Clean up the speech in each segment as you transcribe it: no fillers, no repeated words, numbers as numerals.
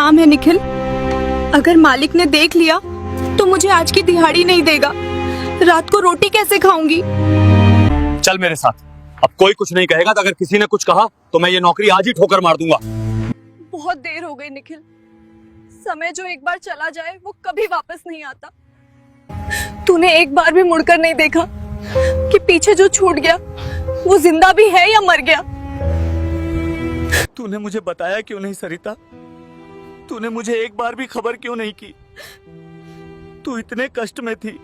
काम है निखिल। अगर मालिक ने देख लिया तो मुझे आज की दिहाड़ी नहीं देगा। रात को रोटी कैसे खाऊंगी? चल मेरे साथ। अब कोई कुछ नहीं कहेगा, तो अगर किसी ने कुछ कहा तो मैं ये नौकरी आज ही ठोकर मार दूंगा। बहुत देर हो गई निखिल। समय जो एक बार चला जाए वो कभी वापस नहीं आता। तूने एक बार भी मुड़कर नहीं देखा कि पीछे जो छूट गया वो जिंदा भी है या मर गया। तूने मुझे बताया क्यों नहीं सरिता? तूने मुझे एक बार भी खबर क्यों नहीं की? तू इतने कष्ट में थी।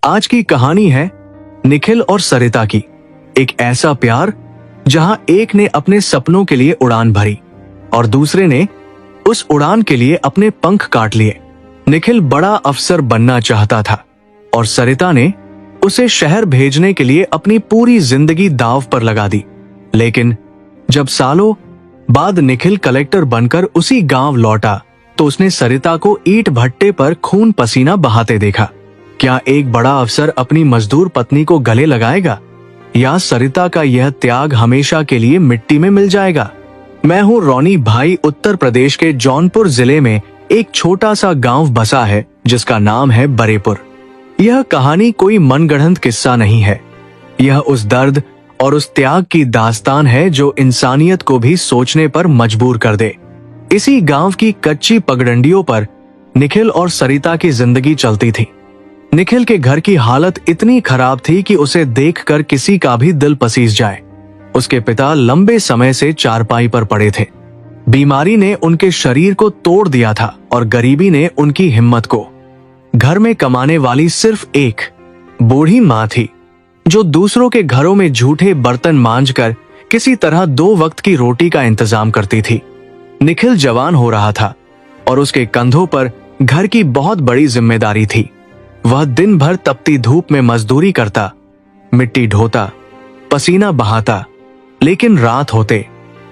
आज की कहानी है निखिल और सरिता की। एक ऐसा प्यार जहां एक ने अपने सपनों के लिए उड़ान भरी और दूसरे ने उस उड़ान के लिए अपने पंख काट लिए। निखिल बड़ा अफसर बनना चाहता था और सरिता ने उसे शहर भेजने के लिए अपनी पूरी जिंदगी दांव पर लगा दी। लेकिन जब सालों बाद निखिल कलेक्टर बनकर उसी गांव लौटा तो उसने सरिता को ईंट भट्टे पर खून पसीना बहाते देखा। क्या एक बड़ा अफसर अपनी मजदूर पत्नी को गले लगाएगा या सरिता का यह त्याग हमेशा के लिए मिट्टी में मिल जाएगा? मैं हूं रोनी भाई। उत्तर प्रदेश के जौनपुर जिले में एक छोटा सा गांव बसा है जिसका नाम है बरेपुर। यह कहानी कोई मनगढ़ंत किस्सा नहीं है। यह उस दर्द और उस त्याग की दास्तान है जो इंसानियत को भी सोचने पर मजबूर कर दे। इसी गांव की कच्ची पगडंडियों पर निखिल और सरिता की जिंदगी चलती थी। निखिल के घर की हालत इतनी खराब थी कि उसे देखकर किसी का भी दिल पसीज जाए। उसके पिता लंबे समय से चारपाई पर पड़े थे। बीमारी ने उनके शरीर को तोड़ दिया था और गरीबी ने उनकी हिम्मत को। घर में कमाने वाली सिर्फ एक बूढ़ी माँ थी जो दूसरों के घरों में झूठे बर्तन मांजकर किसी तरह 2 वक्त की रोटी का इंतजाम करती थी। निखिल जवान हो रहा था और उसके कंधों पर घर की बहुत बड़ी जिम्मेदारी थी। वह दिन भर तपती धूप में मजदूरी करता, मिट्टी ढोता, पसीना बहाता, लेकिन रात होते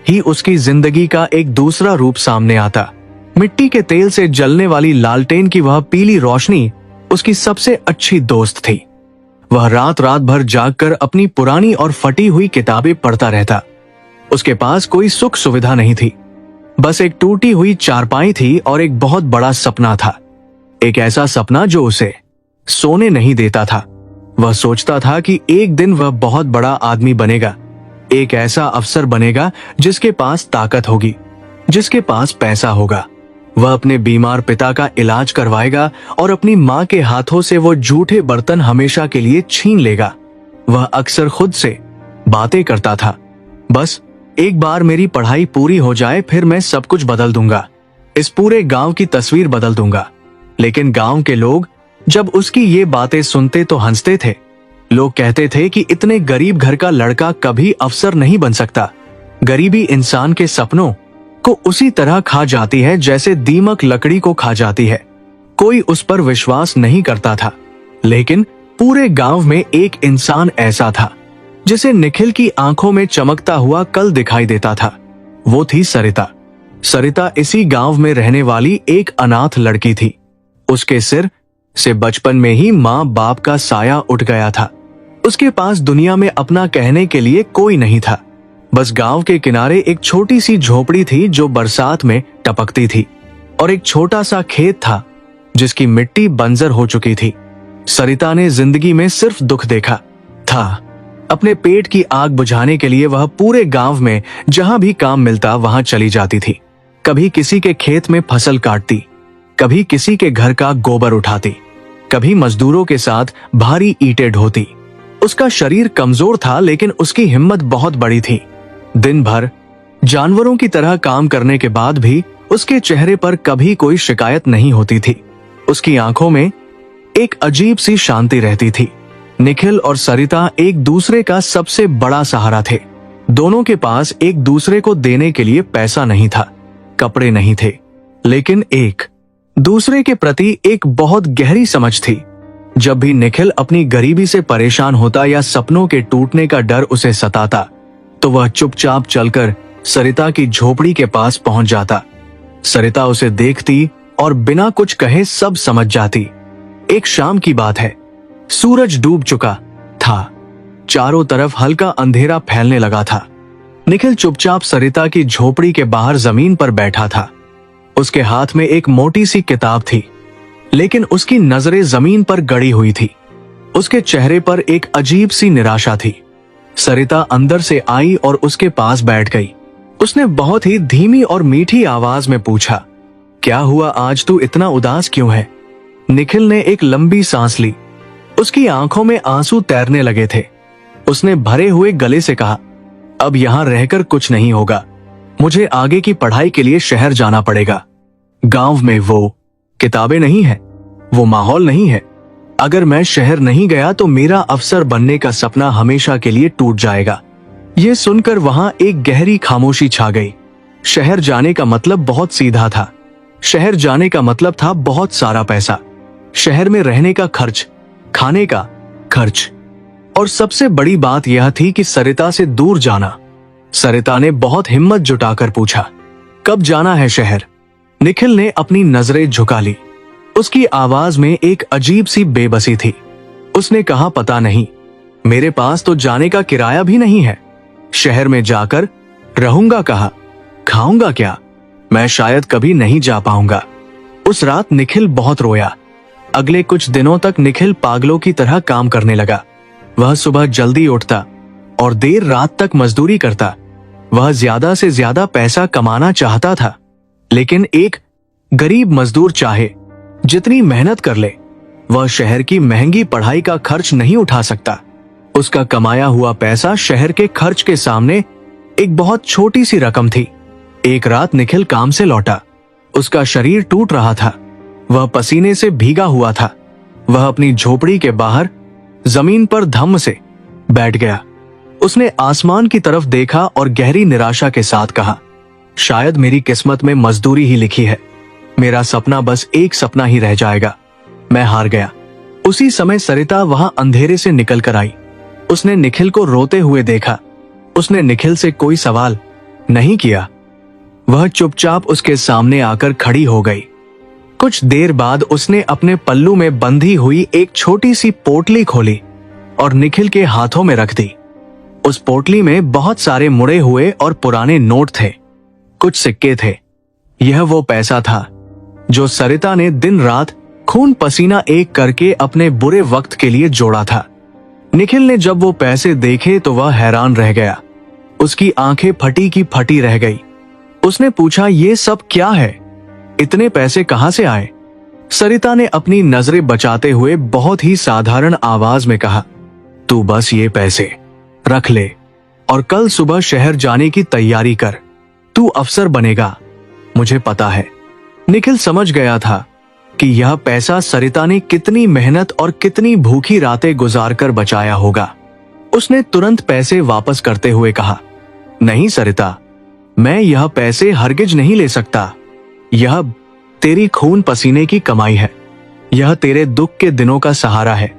ही उसकी जिंदगी का एक दूसरा रूप सामने आता। मिट्टी के तेल से जलने वाली लालटेन की वह पीली रोशनी उसकी सबसे अच्छी दोस्त थी। वह रात रात भर जागकर अपनी पुरानी और फटी हुई किताबें पढ़ता रहता। उसके पास कोई सुख सुविधा नहीं थी, बस एक टूटी हुई चारपाई थी और एक बहुत बड़ा सपना था। एक ऐसा सपना जो उसे सोने नहीं देता था। वह सोचता था कि एक दिन वह बहुत बड़ा आदमी बनेगा, एक ऐसा अफसर बनेगा जिसके पास ताकत होगी, जिसके पास पैसा होगा। वह अपने बीमार पिता का इलाज करवाएगा और अपनी माँ के हाथों से वो जूठे बर्तन हमेशा के लिए छीन लेगा। वह अक्सर खुद से बातें करता था, बस एक बार मेरी पढ़ाई पूरी हो जाए फिर मैं सब कुछ बदल दूंगा, इस पूरे गांव की तस्वीर बदल दूंगा। लेकिन गांव के लोग जब उसकी ये बातें सुनते तो हंसते थे। लोग कहते थे कि इतने गरीब घर का लड़का कभी अफसर नहीं बन सकता। गरीबी इंसान के सपनों को उसी तरह खा जाती है जैसे दीमक लकड़ी को खा जाती है। कोई उस पर विश्वास नहीं करता था। लेकिन पूरे गांव में एक इंसान ऐसा था जिसे निखिल की आंखों में चमकता हुआ कल दिखाई देता था। वो थी सरिता। सरिता इसी गांव में रहने वाली एक अनाथ लड़की थी। उसके सिर से बचपन में ही माँ बाप का साया उठ गया था। उसके पास दुनिया में अपना कहने के लिए कोई नहीं था। बस गांव के किनारे एक छोटी सी झोपड़ी थी जो बरसात में टपकती थी और एक छोटा सा खेत था जिसकी मिट्टी बंजर हो चुकी थी। सरिता ने जिंदगी में सिर्फ दुख देखा था। अपने पेट की आग बुझाने के लिए वह पूरे गांव में जहां भी काम मिलता वहां चली जाती थी। कभी किसी के खेत में फसल काटती, कभी किसी के घर का गोबर उठाती, कभी मजदूरों के साथ भारी ईंटें ढोती। उसका शरीर कमजोर था लेकिन उसकी हिम्मत बहुत बड़ी थी। दिन भर जानवरों की तरह काम करने के बाद भी उसके चेहरे पर कभी कोई शिकायत नहीं होती थी। उसकी आंखों में एक अजीब सी शांति रहती थी। निखिल और सरिता एक दूसरे का सबसे बड़ा सहारा थे। दोनों के पास एक दूसरे को देने के लिए पैसा नहीं था, कपड़े नहीं थे, लेकिन एक दूसरे के प्रति एक बहुत गहरी समझ थी। जब भी निखिल अपनी गरीबी से परेशान होता या सपनों के टूटने का डर उसे सताता तो वह चुपचाप चलकर सरिता की झोपड़ी के पास पहुंच जाता। सरिता उसे देखती और बिना कुछ कहे सब समझ जाती। एक शाम की बात है। सूरज डूब चुका था, चारों तरफ हल्का अंधेरा फैलने लगा था। निखिल चुपचाप सरिता की झोपड़ी के बाहर जमीन पर बैठा था। उसके हाथ में एक मोटी सी किताब थी, लेकिन उसकी नजरें जमीन पर गड़ी हुई थी। उसके चेहरे पर एक अजीब सी निराशा थी। सरिता अंदर से आई और उसके पास बैठ गई। उसने बहुत ही धीमी और मीठी आवाज में पूछा, क्या हुआ, आज तू इतना उदास क्यों है? निखिल ने एक लंबी सांस ली। उसकी आंखों में आंसू तैरने लगे थे। उसने भरे हुए गले से कहा, अब यहां रहकर कुछ नहीं होगा। मुझे आगे की पढ़ाई के लिए शहर जाना पड़ेगा। गांव में वो किताबें नहीं है, वो माहौल नहीं है। अगर मैं शहर नहीं गया तो मेरा अफसर बनने का सपना हमेशा के लिए टूट जाएगा। ये सुनकर वहां एक गहरी खामोशी छा गई। शहर जाने का मतलब बहुत सीधा था। शहर जाने का मतलब था बहुत सारा पैसा, शहर में रहने का खर्च, खाने का खर्च, और सबसे बड़ी बात यह थी कि सरिता से दूर जाना। सरिता ने बहुत हिम्मत जुटाकर पूछा, कब जाना है शहर? निखिल ने अपनी नजरें झुका ली। उसकी आवाज में एक अजीब सी बेबसी थी। उसने कहा, पता नहीं, मेरे पास तो जाने का किराया भी नहीं है। शहर में जाकर रहूंगा कहाँ, खाऊंगा क्या? मैं शायद कभी नहीं जा पाऊंगा। उस रात निखिल बहुत रोया। अगले कुछ दिनों तक निखिल पागलों की तरह काम करने लगा। वह सुबह जल्दी उठता और देर रात तक मजदूरी करता। वह ज्यादा से ज्यादा पैसा कमाना चाहता था, लेकिन एक गरीब मजदूर चाहे जितनी मेहनत कर ले, वह शहर की महंगी पढ़ाई का खर्च नहीं उठा सकता। उसका कमाया हुआ पैसा शहर के खर्च के सामने एक बहुत छोटी सी रकम थी। एक रात निखिल काम से लौटा। उसका शरीर टूट रहा था। वह पसीने से भीगा हुआ था। वह अपनी झोपड़ी के बाहर जमीन पर धम्म से बैठ गया। उसने आसमान की तरफ देखा और गहरी निराशा के साथ कहा, शायद मेरी किस्मत में मजदूरी ही लिखी है। मेरा सपना बस एक सपना ही रह जाएगा। मैं हार गया। उसी समय सरिता वहां अंधेरे से निकल कर आई। उसने निखिल को रोते हुए देखा। उसने निखिल से कोई सवाल नहीं किया। वह चुपचाप उसके सामने आकर खड़ी हो गई। कुछ देर बाद उसने अपने पल्लू में बंधी हुई एक छोटी सी पोटली खोली और निखिल के हाथों में रख दी। उस पोटली में बहुत सारे मुड़े हुए और पुराने नोट थे, कुछ सिक्के थे। यह वो पैसा था जो सरिता ने दिन रात खून पसीना एक करके अपने बुरे वक्त के लिए जोड़ा था। निखिल ने जब वो पैसे देखे तो वह हैरान रह गया। उसकी आंखें फटी की फटी रह गई। उसने पूछा, ये सब क्या है? इतने पैसे कहां से आए? सरिता ने अपनी नजरें बचाते हुए बहुत ही साधारण आवाज में कहा, तू बस ये पैसे रख ले और कल सुबह शहर जाने की तैयारी कर। तू अफसर बनेगा, मुझे पता है। निखिल समझ गया था कि यह पैसा सरिता ने कितनी मेहनत और कितनी भूखी रातें गुजारकर बचाया होगा। उसने तुरंत पैसे वापस करते हुए कहा, नहीं सरिता, मैं यह पैसे हरगिज नहीं ले सकता। यह तेरी खून पसीने की कमाई है। यह तेरे दुख के दिनों का सहारा है।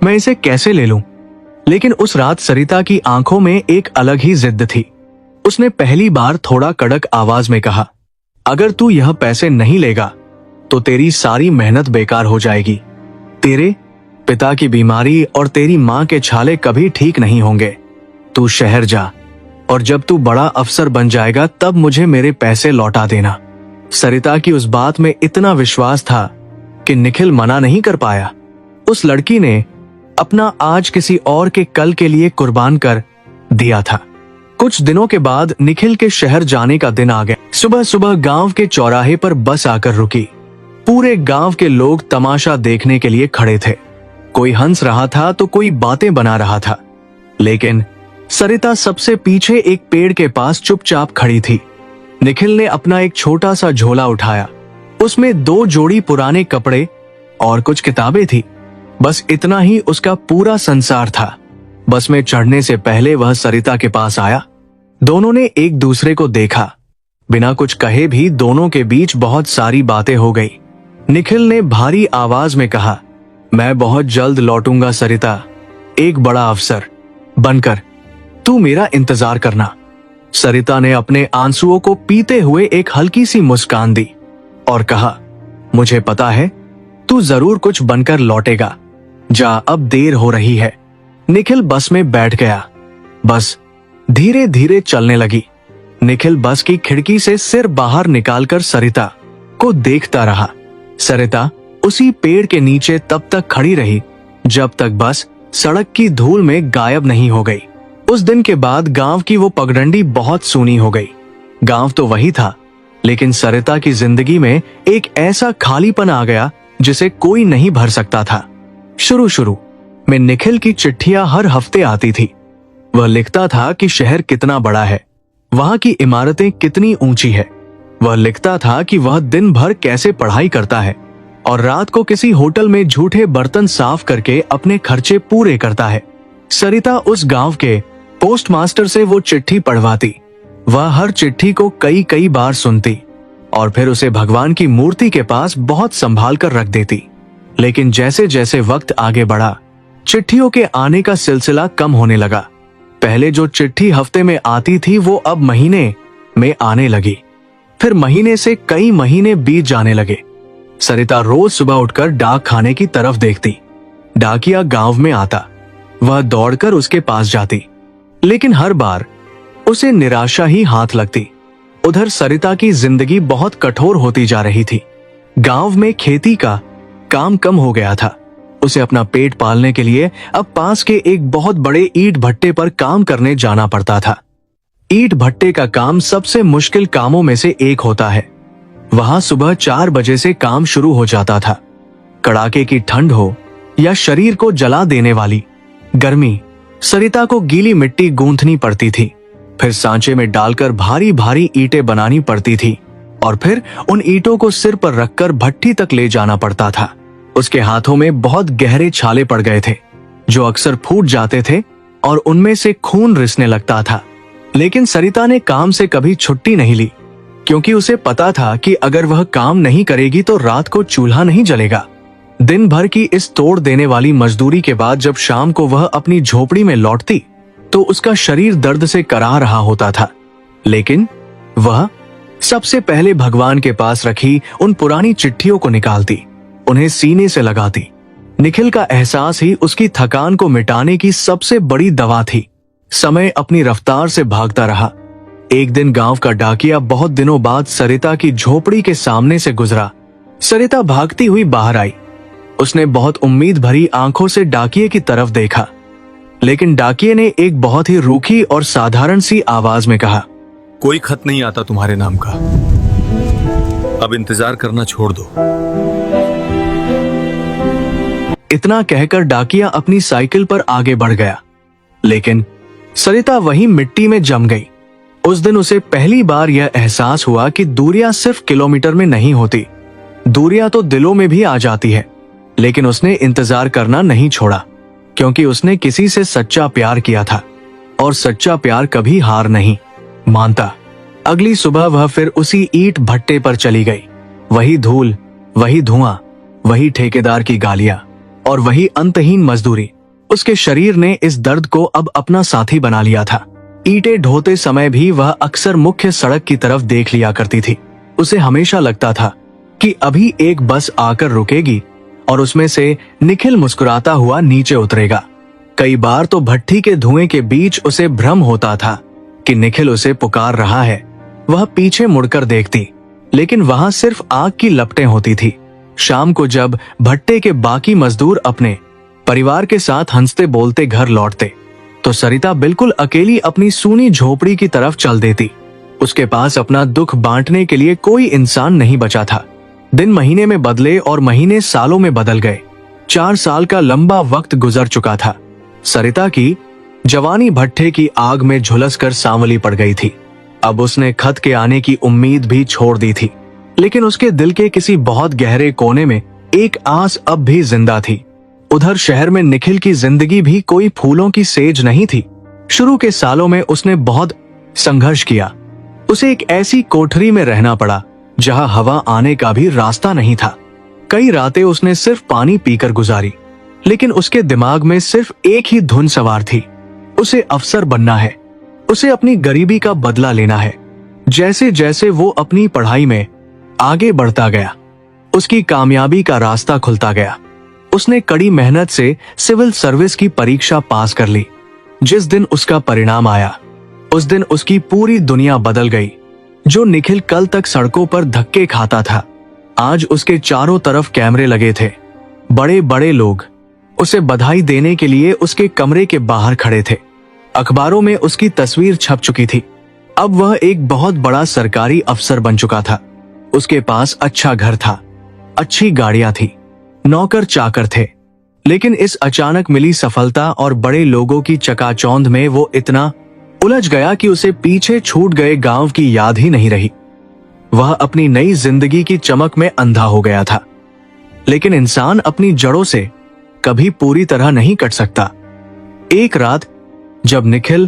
मैं इसे कैसे ले लूं? लेकिन उस रात सरिता की आंखों में एक अलग ही जिद थी। उसने पहली बार थोड़ा कड़क आवाज में कहा, अगर तू यह पैसे नहीं लेगा तो तेरी सारी मेहनत बेकार हो जाएगी। तेरे पिता की बीमारी और तेरी माँ के छाले कभी ठीक नहीं होंगे। तू शहर जा और जब तू बड़ा अफसर बन जाएगा तब मुझे मेरे पैसे लौटा देना। सरिता की उस बात में इतना विश्वास था कि निखिल मना नहीं कर पाया। उस लड़की ने अपना आज किसी और के कल के लिए कुर्बान कर दिया था। कुछ दिनों के बाद निखिल के शहर जाने का दिन आ गया। सुबह सुबह गांव के चौराहे पर बस आकर रुकी। पूरे गांव के लोग तमाशा देखने के लिए खड़े थे। कोई हंस रहा था तो कोई बातें बना रहा था, लेकिन सरिता सबसे पीछे एक पेड़ के पास चुपचाप खड़ी थी। निखिल ने अपना एक छोटा सा झोला उठाया। उसमें 2 जोड़ी पुराने कपड़े और कुछ किताबें थी। बस इतना ही उसका पूरा संसार था। बस में चढ़ने से पहले वह सरिता के पास आया। दोनों ने एक दूसरे को देखा। बिना कुछ कहे भी दोनों के बीच बहुत सारी बातें हो गई। निखिल ने भारी आवाज में कहा, मैं बहुत जल्द लौटूंगा सरिता, एक बड़ा अफसर बनकर। तू मेरा इंतजार करना। सरिता ने अपने आंसुओं को पीते हुए एक हल्की सी मुस्कान दी और कहा, मुझे पता है तू जरूर कुछ बनकर लौटेगा। जा, अब देर हो रही है। निखिल बस में बैठ गया। बस धीरे धीरे चलने लगी। निखिल बस की खिड़की से सिर बाहर निकालकर सरिता को देखता रहा। सरिता उसी पेड़ के नीचे तब तक खड़ी रही जब तक बस सड़क की धूल में गायब नहीं हो गई। उस दिन के बाद गांव की वो पगडंडी बहुत सूनी हो गई। गांव तो वही था, लेकिन सरिता की जिंदगी में एक ऐसा खालीपन आ गया जिसे कोई नहीं भर सकता था। शुरू में निखिल की चिट्ठियां हर हफ्ते आती थी। वह लिखता था कि शहर कितना बड़ा है, वहां की इमारतें कितनी ऊंची है। वह लिखता था कि वह दिन भर कैसे पढ़ाई करता है और रात को किसी होटल में झूठे बर्तन साफ करके अपने खर्चे पूरे करता है। सरिता उस गांव के पोस्टमास्टर से वो चिट्ठी पढ़वाती। वह हर चिट्ठी को कई बार सुनती और फिर उसे भगवान की मूर्ति के पास बहुत संभाल कर रख देती। लेकिन जैसे जैसे वक्त आगे बढ़ा, चिट्ठियों के आने का सिलसिला कम होने लगा। पहले जो चिट्ठी हफ्ते में आती थी वो अब महीने में आने लगी। फिर महीने से कई महीने बीत जाने लगे। सरिता रोज सुबह उठकर डाक खाने की तरफ देखती। डाकिया गांव में आता। वह दौड़कर उसके पास जाती, लेकिन हर बार उसे निराशा ही हाथ लगती। उधर सरिता की जिंदगी बहुत कठोर होती जा रही थी। गांव में खेती का काम कम हो गया था। उसे अपना पेट पालने के लिए अब पास के एक बहुत बड़े ईंट भट्टे पर काम करने जाना पड़ता था। ईंट भट्टे का काम सबसे मुश्किल कामों में से एक होता है। वहां सुबह 4 बजे से काम शुरू हो जाता था। कड़ाके की ठंड हो या शरीर को जला देने वाली गर्मी, सरिता को गीली मिट्टी गूंथनी पड़ती थी। फिर सांचे में डालकर भारी भारी ईंटें बनानी पड़ती थी और फिर उन ईंटों को सिर पर रखकर भट्टी तक ले जाना पड़ता था। उसके हाथों में बहुत गहरे छाले पड़ गए थे जो अक्सर फूट जाते थे और उनमें से खून रिसने लगता था। लेकिन सरिता ने काम से कभी छुट्टी नहीं ली, क्योंकि उसे पता था कि अगर वह काम नहीं करेगी तो रात को चूल्हा नहीं जलेगा। दिन भर की इस तोड़ देने वाली मजदूरी के बाद जब शाम को वह अपनी झोपड़ी में लौटती तो उसका शरीर दर्द से कराह रहा होता था। लेकिन वह सबसे पहले भगवान के पास रखी उन पुरानी चिट्ठियों को निकालती, उन्हें सीने से लगाती। निखिल का एहसास ही उसकी थकान को मिटाने की सबसे बड़ी दवा थी। समय अपनी रफ्तार से भागता रहा। एक दिन गांव का डाकिया बहुत दिनों बाद सरिता की झोपड़ी के सामने से गुजरा। सरिता भागती हुई बाहर आई। उसने बहुत उम्मीद भरी आंखों से डाकिये की तरफ देखा, लेकिन डाकिये ने एक बहुत ही रूखी और साधारण सी आवाज में कहा, कोई खत नहीं आता तुम्हारे नाम का, अब इंतजार करना छोड़ दो। इतना कहकर डाकिया अपनी साइकिल पर आगे बढ़ गया, लेकिन सरिता वहीं मिट्टी में जम गई। उस दिन उसे पहली बार यह एहसास हुआ कि दूरियां सिर्फ किलोमीटर में नहीं होती, दूरियां तो दिलों में भी आ जाती है। लेकिन उसने इंतजार करना नहीं छोड़ा, क्योंकि उसने किसी से सच्चा प्यार किया था और सच्चा प्यार कभी हार नहीं मानता। अगली सुबह वह फिर उसी ईंट भट्टे पर चली गई। वही धूल, वही धुआं, वही ठेकेदार की गालियां और वही अंतहीन मजदूरी। उसके शरीर ने इस दर्द को अब अपना साथी बना लिया था। ईंटें ढोते समय भी वह अक्सर मुख्य सड़क की तरफ देख लिया करती थी। उसे हमेशा लगता था कि अभी एक बस आकर रुकेगी और उसमें से निखिल मुस्कुराता हुआ नीचे उतरेगा। कई बार तो भट्टी के धुएं के बीच उसे भ्रम होता था कि निखिल उसे पुकार रहा है। वह पीछे मुड़कर देखती, लेकिन वहां सिर्फ आग की लपटें होती थी। शाम को जब भट्टे के बाकी मजदूर अपने परिवार के साथ हंसते बोलते घर लौटते, तो सरिता बिल्कुल अकेली अपनी सूनी झोपड़ी की तरफ चल देती। उसके पास अपना दुख बांटने के लिए कोई इंसान नहीं बचा था। दिन महीने में बदले और महीने सालों में बदल गए। 4 साल का लंबा वक्त गुजर चुका था। सरिता की जवानी भट्टे की आग में झुलसकर सांवली पड़ गई थी। अब उसने खत के आने की उम्मीद भी छोड़ दी थी, लेकिन उसके दिल के किसी बहुत गहरे कोने में एक आस अब भी जिंदा थी। उधर शहर में निखिल की जिंदगी भी कोई फूलों की सेज नहीं थी। शुरू के सालों में उसने बहुत संघर्ष किया। उसे एक ऐसी कोठरी में रहना पड़ा जहां हवा आने का भी रास्ता नहीं था। कई रातें उसने सिर्फ पानी पीकर गुजारी, लेकिन उसके दिमाग में सिर्फ एक ही धुन सवार थी, उसे अफसर बनना है, उसे अपनी गरीबी का बदला लेना है। जैसे जैसे वो अपनी पढ़ाई में आगे बढ़ता गया, उसकी कामयाबी का रास्ता खुलता गया। उसने कड़ी मेहनत से सिविल सर्विस की परीक्षा पास कर ली। जिस दिन उसका परिणाम आया, उस दिन उसकी पूरी दुनिया बदल गई। जो निखिल कल तक सड़कों पर धक्के खाता था, आज उसके चारों तरफ कैमरे लगे थे। बड़े बड़े लोग उसे बधाई देने के लिए उसके कमरे के बाहर खड़े थे। अखबारों में उसकी तस्वीर छप चुकी थी। अब वह एक बहुत बड़ा सरकारी अफसर बन चुका था। उसके पास अच्छा घर था, अच्छी गाड़ियां थी, नौकर चाकर थे। लेकिन इस अचानक मिली सफलता और बड़े लोगों की चकाचौंध में वो इतना उलझ गया कि उसे पीछे छूट गए गांव की याद ही नहीं रही। वह अपनी नई जिंदगी की चमक में अंधा हो गया था। लेकिन इंसान अपनी जड़ों से कभी पूरी तरह नहीं कट सकता। एक रात जब निखिल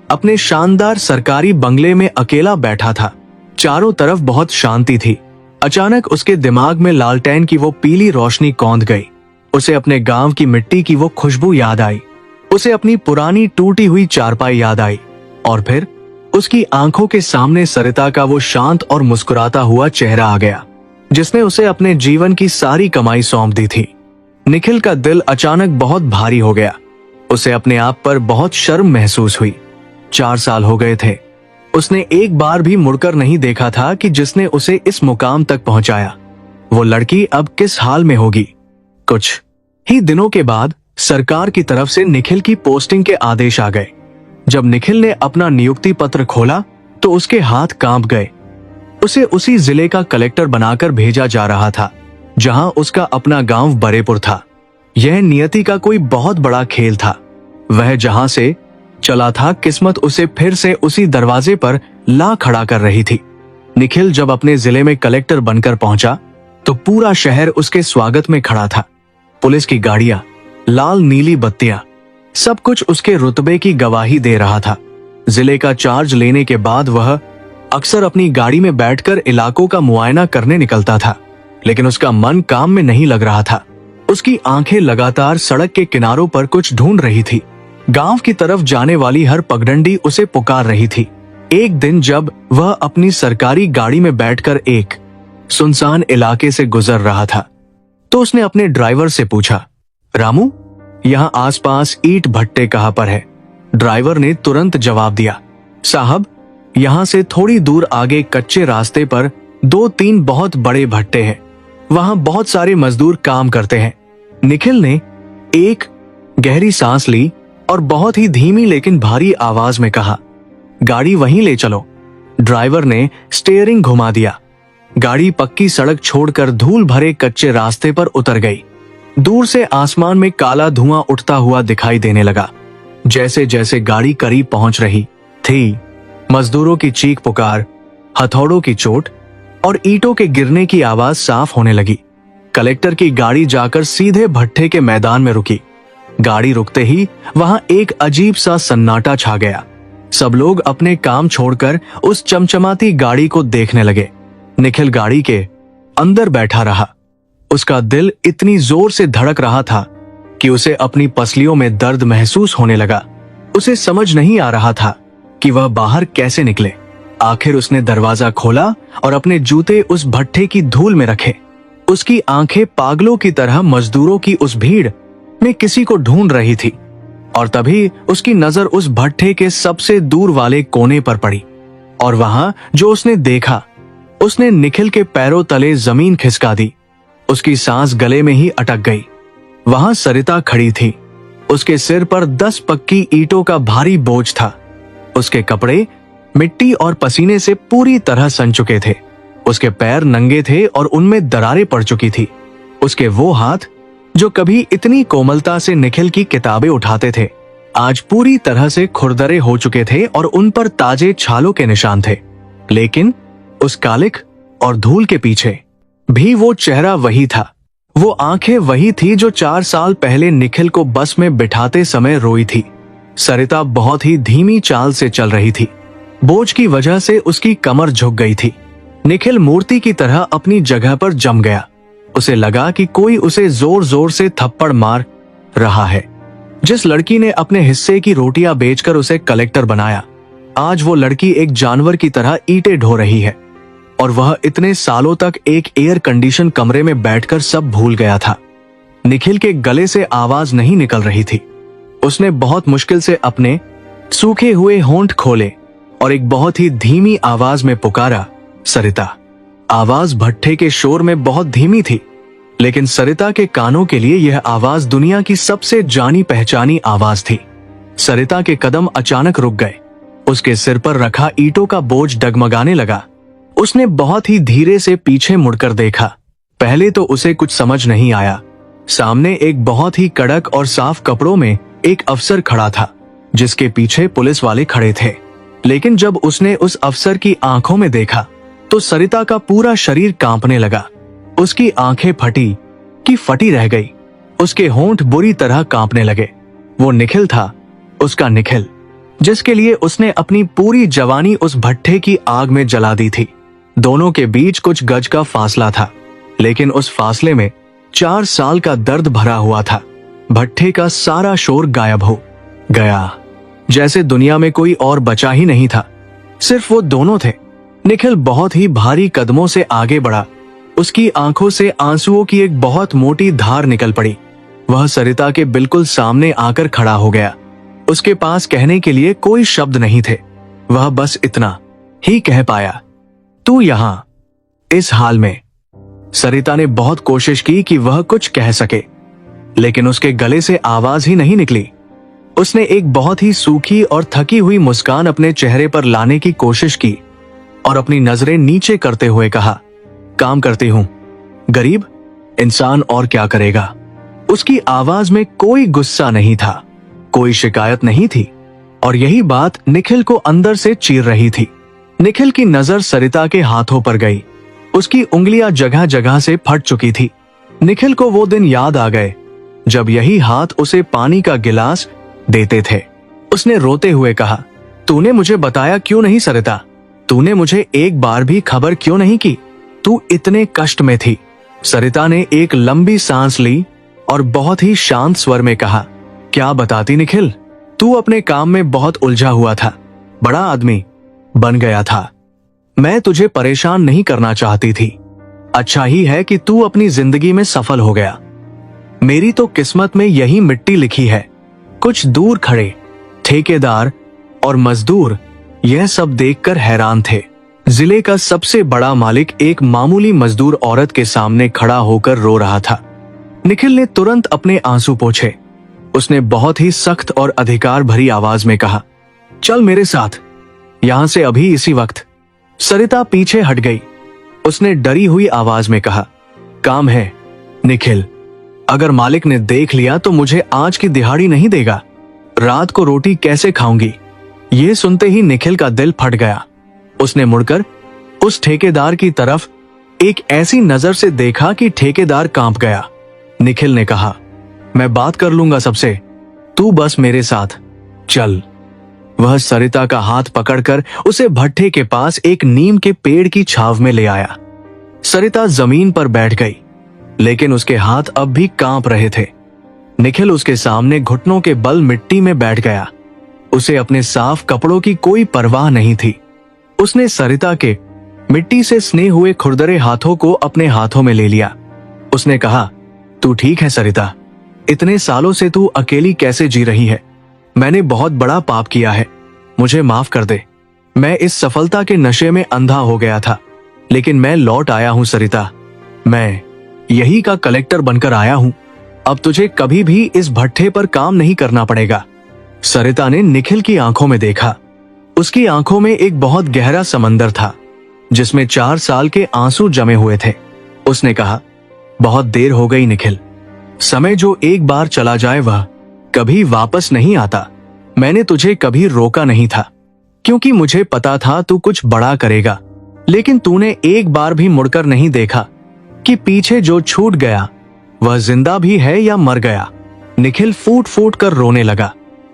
अपने शानदार सरकारी बंगले में अकेला बैठा था, चारों तरफ बहुत शांति थी। अचानक उसके दिमाग में लालटेन की वो पीली रोशनी कौंध गई। उसे अपने गांव की मिट्टी की वो खुशबू याद आई। उसे अपनी पुरानी टूटी हुई चारपाई याद आई और फिर उसकी आंखों के सामने सरिता का वो शांत और मुस्कुराता हुआ चेहरा आ गया, जिसने उसे अपने जीवन की सारी कमाई सौंप दी थी। निखिल का दिल अचानक बहुत भारी हो गया। उसे अपने आप पर बहुत शर्म महसूस हुई। 4 साल हो गए थे। उसने एक बार भी मुड़कर नहीं देखा था कि जिसने उसे इस मुकाम तक पहुंचाया, वो लड़की अब किस हाल में होगी। कुछ ही दिनों के बाद सरकार की तरफ से निखिल की पोस्टिंग के आदेश आ गए। जब निखिल ने अपना नियुक्ति पत्र खोला तो उसके हाथ कांप गए। उसे उसी जिले का कलेक्टर बनाकर भेजा जा रहा था जहां उसका अपना गांव बरेपुर था। यह नियति का कोई बहुत बड़ा खेल था। वह जहां से चला था, किस्मत उसे फिर से उसी दरवाजे पर ला खड़ा कर रही थी। निखिल जब अपने जिले में कलेक्टर बनकर पहुंचा तो पूरा शहर उसके स्वागत में खड़ा था। पुलिस की गाड़ियां, लाल नीली बत्तियां, सब कुछ उसके रुतबे की गवाही दे रहा था। जिले का चार्ज लेने के बाद वह अक्सर अपनी गाड़ी में बैठकर इलाकों का मुआयना करने निकलता था, लेकिन उसका मन काम में नहीं लग रहा था। उसकी आंखें लगातार सड़क के किनारों पर कुछ ढूंढ रही थी। गांव की तरफ जाने वाली हर पगडंडी उसे पुकार रही थी। एक दिन जब वह अपनी सरकारी गाड़ी में बैठकर एक सुनसान इलाके से गुजर रहा था तो उसने अपने ड्राइवर से पूछा, रामू, यहाँ आसपास ईंट भट्टे कहाँ पर है? ड्राइवर ने तुरंत जवाब दिया, साहब, यहाँ से थोड़ी दूर आगे कच्चे रास्ते पर 2-3 बहुत बड़े भट्टे हैं। वहां बहुत सारे मजदूर काम करते हैं। निखिल ने एक गहरी सांस ली और बहुत ही धीमी लेकिन भारी आवाज में कहा, गाड़ी वहीं ले चलो। ड्राइवर ने स्टीयरिंग घुमा दिया। गाड़ी पक्की सड़क छोड़कर धूल भरे कच्चे रास्ते पर उतर गई। दूर से आसमान में काला धुआं उठता हुआ दिखाई देने लगा। जैसे जैसे गाड़ी करीब पहुंच रही थी, मजदूरों की चीख पुकार, हथौड़ों की चोट और ईंटों के गिरने की आवाज साफ होने लगी। कलेक्टर की गाड़ी जाकर सीधे भट्टे के मैदान में रुकी। गाड़ी रुकते ही वहां एक अजीब सा सन्नाटा छा गया। सब लोग अपने काम छोड़कर उस चमचमाती गाड़ी को देखने लगे। निखिल गाड़ी के अंदर बैठा रहा। उसका दिल इतनी जोर से धड़क रहा था कि उसे अपनी पसलियों में दर्द महसूस होने लगा। उसे समझ नहीं आ रहा था कि वह बाहर कैसे निकले। आखिर उसने दरवाजा खोला और अपने जूते उस भट्टे की धूल में रखे। उसकी आंखें पागलों की तरह मजदूरों की उस भीड़ में किसी को ढूंढ रही थी और तभी उसकी नजर उस भट्टे के सबसे दूर वाले कोने पर पड़ी और वहां जो उसने देखा, उसने निखिल के पैरों तले जमीन खिसका दी। उसकी सांस गले में ही अटक गई। वहां सरिता खड़ी थी। उसके सिर पर 10 पक्की ईंटों का भारी बोझ था। उसके कपड़े मिट्टी और पसीने से पूरी तरह सन चुके थे। उसके पैर नंगे थे और उनमें दरारें पड़ चुकी थी। उसके वो हाथ जो कभी इतनी कोमलता से निखिल की किताबें उठाते थे, आज पूरी तरह से खुरदरे हो चुके थे और उन पर ताजे छालों के निशान थे। लेकिन उस कालिक और धूल के पीछे भी वो चेहरा वही था। वो आंखें वही थी जो 4 साल पहले निखिल को बस में बिठाते समय रोई थी। सरिता बहुत ही धीमी चाल से चल रही थी। बोझ की वजह से उसकी कमर झुक गई थी। निखिल मूर्ति की तरह अपनी जगह पर जम गया। उसे लगा कि कोई उसे जोर जोर से थप्पड़ मार रहा है। जिस लड़की ने अपने हिस्से की रोटियां बेचकर उसे कलेक्टर बनाया, आज वो लड़की एक जानवर की तरह ईंटें ढो रही है और वह इतने सालों तक एक एयर कंडीशन कमरे में बैठकर सब भूल गया था। निखिल के गले से आवाज नहीं निकल रही थी। उसने बहुत मुश्किल से अपने सूखे हुए होंठ खोले और एक बहुत ही धीमी आवाज में पुकारा, सरिता। आवाज भट्ठे के शोर में बहुत धीमी थी, लेकिन सरिता के कानों के लिए यह आवाज दुनिया की सबसे जानी पहचानी आवाज थी। सरिता के कदम अचानक रुक गए। उसके सिर पर रखा ईंटों का बोझ डगमगाने लगा। उसने बहुत ही धीरे से पीछे मुड़कर देखा। पहले तो उसे कुछ समझ नहीं आया। सामने एक बहुत ही कड़क और साफ कपड़ों में एक अफसर खड़ा था, जिसके पीछे पुलिस वाले खड़े थे। लेकिन जब उसने उस अफसर की आंखों में देखा तो सरिता का पूरा शरीर कांपने लगा। उसकी आंखें फटी कि फटी रह गई। उसके होंठ बुरी तरह कांपने लगे। वो निखिल था, उसका निखिल, जिसके लिए उसने अपनी पूरी जवानी उस भट्ठे की आग में जला दी थी। दोनों के बीच कुछ गज का फासला था, लेकिन उस फासले में 4 साल का दर्द भरा हुआ था। भट्ठे का सारा शोर गायब हो गया, जैसे दुनिया में कोई और बचा ही नहीं था। सिर्फ वो दोनों थे। निखिल बहुत ही भारी कदमों से आगे बढ़ा। उसकी आंखों से आंसुओं की एक बहुत मोटी धार निकल पड़ी। वह सरिता के बिल्कुल सामने आकर खड़ा हो गया। उसके पास कहने के लिए कोई शब्द नहीं थे। वह बस इतना ही कह पाया, तू यहां इस हाल में। सरिता ने बहुत कोशिश की कि वह कुछ कह सके, लेकिन उसके गले से आवाज ही नहीं निकली। उसने एक बहुत ही सूखी और थकी हुई मुस्कान अपने चेहरे पर लाने की कोशिश की और अपनी नजरें नीचे करते हुए कहा, काम करती हूं, गरीब इंसान और क्या करेगा। उसकी आवाज में कोई गुस्सा नहीं था, कोई शिकायत नहीं थी, और यही बात निखिल को अंदर से चीर रही थी। निखिल की नजर सरिता के हाथों पर गई। उसकी उंगलियां जगह जगह से फट चुकी थी। निखिल को वो दिन याद आ गए जब यही हाथ उसे पानी का गिलास देते थे। उसने रोते हुए कहा, तूने मुझे बताया क्यों नहीं सरिता? तूने मुझे एक बार भी खबर क्यों नहीं की? तू इतने कष्ट में थी। सरिता ने एक लंबी सांस ली और बहुत ही शांत स्वर में कहा, क्या बताती निखिल? तू अपने काम में बहुत उलझा हुआ था, बड़ा आदमी बन गया था। मैं तुझे परेशान नहीं करना चाहती थी। अच्छा ही है कि तू अपनी जिंदगी में सफल हो गया। मेरी तो किस्मत में यही मिट्टी लिखी है। कुछ दूर खड़े ठेकेदार और मजदूर यह सब देखकर हैरान थे। जिले का सबसे बड़ा मालिक एक मामूली मजदूर औरत के सामने खड़ा होकर रो रहा था। निखिल ने तुरंत अपने आंसू पोंछे। उसने बहुत ही सख्त और अधिकार भरी आवाज में कहा, चल मेरे साथ, यहां से अभी इसी वक्त। सरिता पीछे हट गई। उसने डरी हुई आवाज में कहा, काम है निखिल, अगर मालिक ने देख लिया तो मुझे आज की दिहाड़ी नहीं देगा। रात को रोटी कैसे खाऊंगी? ये सुनते ही निखिल का दिल फट गया। उसने मुड़कर उस ठेकेदार की तरफ एक ऐसी नजर से देखा कि ठेकेदार कांप गया। निखिल ने कहा, मैं बात कर लूंगा सबसे, तू बस मेरे साथ चल। वह सरिता का हाथ पकड़कर उसे भट्ठे के पास एक नीम के पेड़ की छाव में ले आया। सरिता जमीन पर बैठ गई, लेकिन उसके हाथ अब भी कांप रहे थे। निखिल उसके सामने घुटनों के बल मिट्टी में बैठ गया। उसे अपने साफ कपड़ों की कोई परवाह नहीं थी। उसने सरिता के मिट्टी से स्ने हुए खुरदरे हाथों को अपने हाथों में ले लिया। उसने कहा, तू ठीक है सरिता? इतने सालों से तू अकेली कैसे जी रही है? मैंने बहुत बड़ा पाप किया है, मुझे माफ कर दे। मैं इस सफलता के नशे में अंधा हो गया था, लेकिन मैं लौट आया हूं सरिता। मैं यही का कलेक्टर बनकर आया हूं। अब तुझे कभी भी इस भट्ठे पर काम नहीं करना पड़ेगा। सरिता ने निखिल की आंखों में देखा। उसकी आंखों में एक बहुत गहरा समंदर था, जिसमें 4 साल के आंसू जमे हुए थे। उसने कहा, बहुत देर हो गई निखिल। समय जो एक बार चला जाए वह कभी वापस नहीं आता। मैंने तुझे कभी रोका नहीं था, क्योंकि मुझे पता था तू कुछ बड़ा करेगा। लेकिन तूने एक बार भी मुड़कर नहीं देखा कि पीछे जो छूट गया वह जिंदा भी है या मर गया। निखिल फूट फूट कर रोने लगा।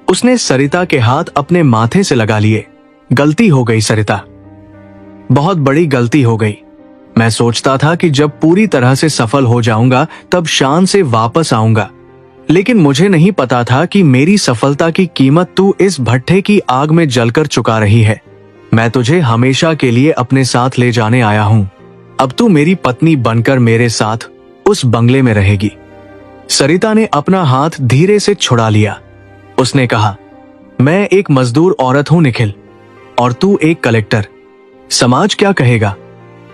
उसने सरिता के हाथ अपने माथे से लगा लिए। गलती हो गई सरिता, बहुत बड़ी गलती हो गई। मैं सोचता था कि जब पूरी तरह से सफल हो जाऊंगा तब शान से वापस आऊंगा, लेकिन मुझे नहीं पता था कि मेरी सफलता की कीमत तू इस भट्ठे की आग में जलकर चुका रही है। मैं तुझे हमेशा के लिए अपने साथ ले जाने आया हूं। अब तू मेरी पत्नी बनकर मेरे साथ उस बंगले में रहेगी। सरिता ने अपना हाथ धीरे से छुड़ा लिया। उसने कहा, मैं एक मजदूर औरत हूं निखिल, और तू एक कलेक्टर। समाज क्या कहेगा?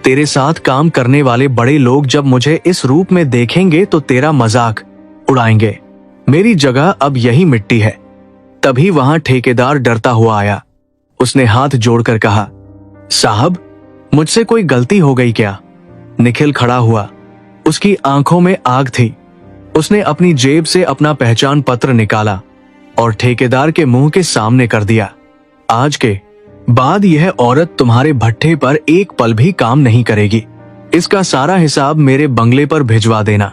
तेरे साथ काम करने वाले बड़े लोग जब मुझे इस रूप में देखेंगे तो तेरा मजाक उड़ाएंगे। मेरी जगह अब यही मिट्टी है। तभी वहां ठेकेदार डरता हुआ आया। उसने हाथ जोड़कर कहा, साहब, मुझसे कोई गलती हो गई क्या? निखिल खड़ा हुआ। उसकी आंखों में आग थी। उसने अपनी जेब से अपना पहचान पत्र निकाला और ठेकेदार के मुंह के सामने कर दिया। आज के बाद यह औरत तुम्हारे भट्ठे पर एक पल भी काम नहीं करेगी। इसका सारा हिसाब मेरे बंगले पर भिजवा देना।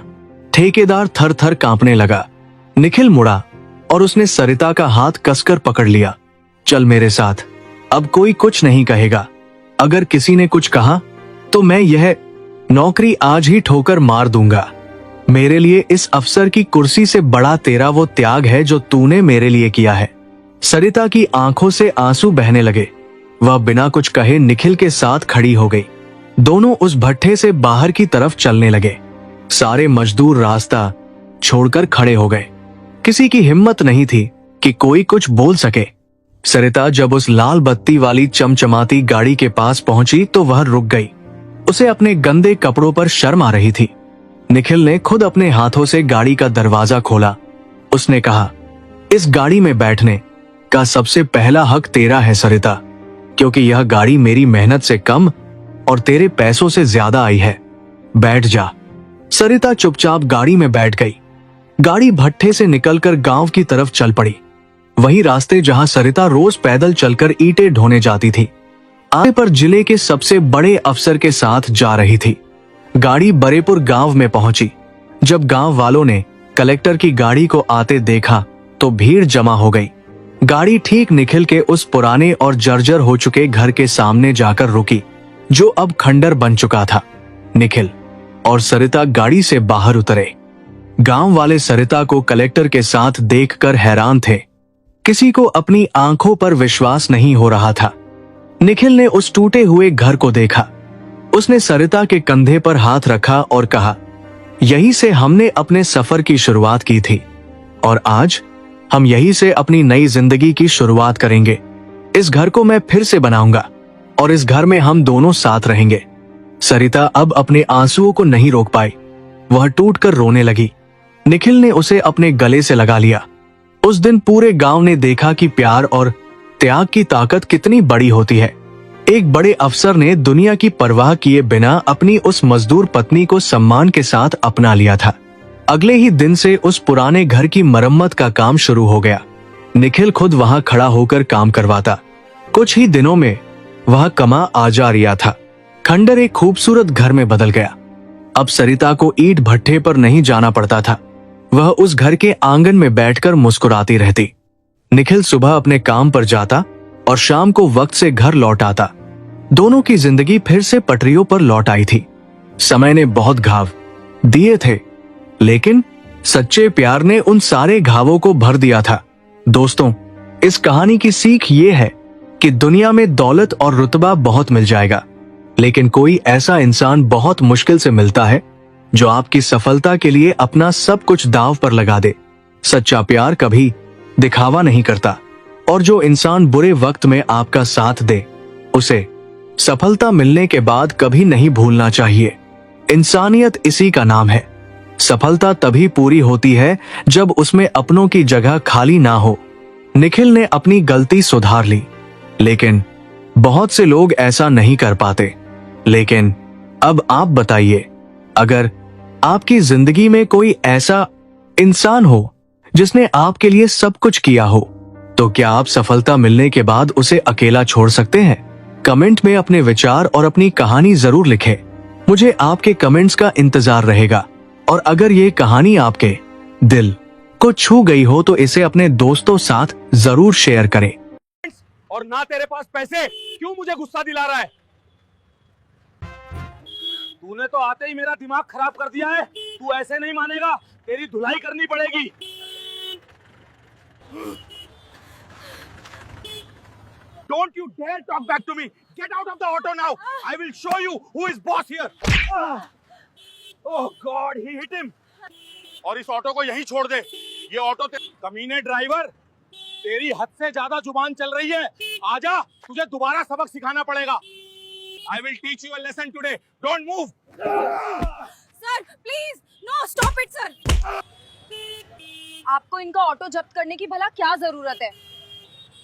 ठेकेदार थर थर कांपने लगा। निखिल मुड़ा और उसने सरिता का हाथ कसकर पकड़ लिया। चल मेरे साथ, अब कोई कुछ नहीं कहेगा। अगर किसी ने कुछ कहा तो मैं यह नौकरी आज ही ठोकर मार दूंगा। मेरे लिए इस अफसर की कुर्सी से बड़ा तेरा वो त्याग है जो तूने मेरे लिए किया है। सरिता की आंखों से आंसू बहने लगे। वह बिना कुछ कहे निखिल के साथ खड़ी हो गई। दोनों उस भट्ठे से बाहर की तरफ चलने लगे। सारे मजदूर रास्ता छोड़कर खड़े हो गए। किसी की हिम्मत नहीं थी कि कोई कुछ बोल सके। सरिता जब उस लाल बत्ती वाली चमचमाती गाड़ी के पास पहुंची तो वह रुक गई। उसे अपने गंदे कपड़ों पर शर्म आ रही थी। निखिल ने खुद अपने हाथों से गाड़ी का दरवाजा खोला। उसने कहा, इस गाड़ी में बैठने का सबसे पहला हक तेरा है सरिता, क्योंकि यह गाड़ी मेरी मेहनत से कम और तेरे पैसों से ज्यादा आई है। बैठ जा। सरिता चुपचाप गाड़ी में बैठ गई। गाड़ी भट्ठे से निकलकर गांव की तरफ चल पड़ी। वही रास्ते जहां सरिता रोज पैदल चलकर ईंटें ढोने जाती थी। आगे पर जिले के सबसे बड़े अफसर के साथ जा रही थी। गाड़ी बरेपुर गांव में पहुंची। जब गांव वालों ने कलेक्टर की गाड़ी को आते देखा तो भीड़ जमा हो गई। गाड़ी ठीक निखिल के उस पुराने और जर्जर हो चुके घर के सामने जाकर रुकी, जो अब खंडर बन चुका था। निखिल और सरिता गाड़ी से बाहर उतरे। गांव वाले सरिता को कलेक्टर के साथ देखकर हैरान थे। किसी को अपनी आंखों पर विश्वास नहीं हो रहा था। निखिल ने उस टूटे हुए घर को देखा। उसने सरिता के कंधे पर हाथ रखा और कहा, यहीं से हमने अपने सफर की शुरुआत की थी और आज हम यहीं से अपनी नई जिंदगी की शुरुआत करेंगे। इस घर को मैं फिर से बनाऊंगा और इस घर में हम दोनों साथ रहेंगे। सरिता अब अपने आंसुओं को नहीं रोक पाई। वह टूटकर रोने लगी। निखिल ने उसे अपने गले से लगा लिया। उस दिन पूरे गांव ने देखा कि प्यार और त्याग की ताकत कितनी बड़ी होती है। एक बड़े अफसर ने दुनिया की परवाह किए बिना अपनी उस मजदूर पत्नी को सम्मान के साथ अपना लिया था। अगले ही दिन से उस पुराने घर की मरम्मत का काम शुरू हो गया। निखिल खुद वहां खड़ा होकर काम करवाता। कुछ ही दिनों में वह कमा आ जा रहा था। खंडर एक खूबसूरत घर में बदल गया। अब सरिता को ईंट भट्ठे पर नहीं जाना पड़ता था। वह उस घर के आंगन में बैठकर मुस्कुराती रहती। निखिल सुबह अपने काम पर जाता और शाम को वक्त से घर लौट आता। दोनों की जिंदगी फिर से पटरियों पर लौट आई थी। समय ने बहुत घाव दिए थे, लेकिन सच्चे प्यार ने उन सारे घावों को भर दिया था। दोस्तों, इस कहानी की सीख ये है कि दुनिया में दौलत और रुतबा बहुत मिल जाएगा, लेकिन कोई ऐसा इंसान बहुत मुश्किल से मिलता है जो आपकी सफलता के लिए अपना सब कुछ दांव पर लगा दे। सच्चा प्यार कभी दिखावा नहीं करता और जो इंसान बुरे वक्त में आपका साथ दे, उसे सफलता मिलने के बाद कभी नहीं भूलना चाहिए। इंसानियत इसी का नाम है। सफलता तभी पूरी होती है जब उसमें अपनों की जगह खाली ना हो। निखिल ने अपनी गलती सुधार ली, लेकिन बहुत से लोग ऐसा नहीं कर पाते। लेकिन अब आप बताइए, अगर आपकी जिंदगी में कोई ऐसा इंसान हो जिसने आपके लिए सब कुछ किया हो, तो क्या आप सफलता मिलने के बाद उसे अकेला छोड़ सकते हैं? कमेंट में अपने विचार और अपनी कहानी जरूर लिखें। मुझे आपके कमेंट्स का इंतजार रहेगा। और अगर ये कहानी आपके दिल को छू गई हो तो इसे अपने दोस्तों साथ जरूर शेयर करें। और ना तेरे पास पैसे, क्यों मुझे गुस्सा दिला रहा है? तूने तो आते ही मेरा दिमाग खराब कर दिया है। तू ऐसे नहीं मानेगा, तेरी धुलाई करनी पड़ेगी। Don't you dare talk back to me. Get out of the auto now. I will show you who is boss here. Oh God, he hit him. और इस ऑटो को यहीं छोड़ दे। ये ऑटो कमीने ड्राइवर, तेरी हद से ज्यादा जुबान चल रही है। आजा, तुझे दोबारा सबक सिखाना पड़ेगा। I will teach you a lesson today. Don't move. Sir please no stop it sir. आपको इनका ऑटो जब्त करने की भला क्या जरूरत है?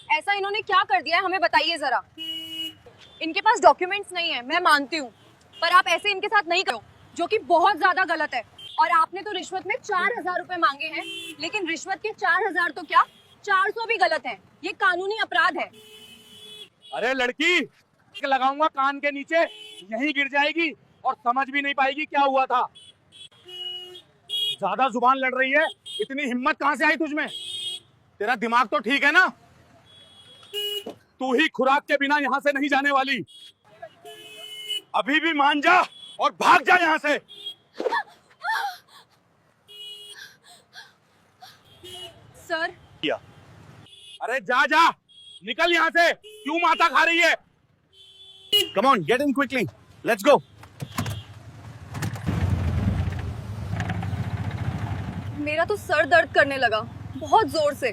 ऐसा इन्होंने क्या कर दिया है हमें बताइए जरा। इनके पास डॉक्यूमेंट्स नहीं है, मैं मानती हूँ, पर आप ऐसे इनके साथ नहीं करो, जो कि बहुत ज्यादा गलत है। और आपने तो रिश्वत में 4,000 रुपए मांगे हैं, लेकिन रिश्वत के 4,000 तो क्या 400 भी गलत है। ये कानूनी अपराध है। अरे लड़की, लगाऊंगा कान के नीचे, यहीं गिर जाएगी और समझ भी नहीं पाएगी क्या हुआ था। ज्यादा जुबान लड़ रही है, इतनी हिम्मत कहां से आई तुझमें? तेरा दिमाग तो ठीक है ना? तू ही खुराक के बिना यहां से नहीं जाने वाली। अभी भी मान जा और भाग जा यहां से। सर किया। अरे जा जा, निकल यहां से। क्यों माता खा रही है? Come on, get in quickly. Let's go. मेरा तो सर दर्द करने लगा बहुत जोर से।